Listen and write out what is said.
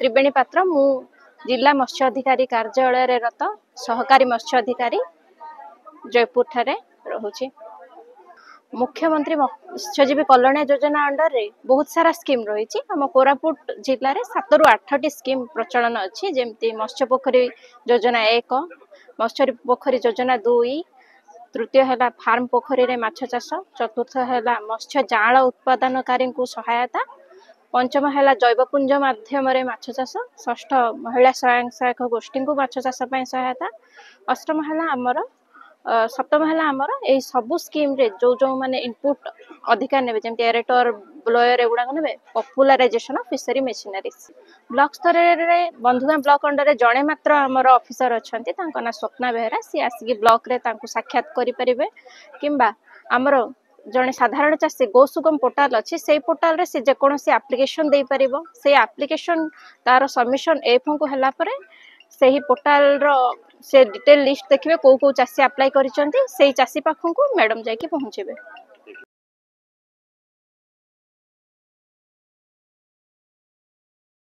त्रिवेणी पात्र मु जिला मत्स्य अधिकारी कार्यालय रत सहकारी मत्स्य अधिकारी जयपुर ठारे रहुछि। मुख्यमंत्री मत्स्यजीवी कल्याण योजना अंडर रे बहुत सारा स्कीम रही। आम कोरापुट जिले में 7 ରୁ 8टी स्कीम प्रचलन अच्छी जमती मत्स्य पोखरी योजना 1, मत्स्य पोखरी योजना 2, तृतीय है फार्म पोखरी रे माछ चाष, चतुर्थ है मत्स्य जाल उत्पादनकारी को सहायता, पंचम है जैवपुंज माध्यम माछ चाष, षष्ठ महिला स्वयं सहायक गोष्ठी को माछ चाष सहायता, अष्टम है आमर सप्तम है आमर यही सबू स्कीम रे जो जो माने इनपुट अधिकार ने जमी एरेटर ब्लोयर एगुड़ा ने पपुलाराइजेशन ऑफ फिशरी मशीनरीज। ब्लॉक स्तर रे बंधुगां ब्लॉक अंडर जड़े मात्र आमर ऑफिसर अच्छा ना स्वप्ना बेहरा सी आसिक ब्लॉक रे साक्षात करें किंबा आमर जड़े साधारण चाषी गोसुगम पोर्टाल अच्छी से पोर्टाल रे से जेकोसी एप्लिकेशन दे पारिबो से एप्लिकेशन तार सबमिशन एफओ को हला परे से ही पोर्टाल रो से डिटेल लिस्ट देखिए कौ कौ चाषी अप्लाई करिसेंती से चाषी पाखु को मैडम जाके पहुँचे।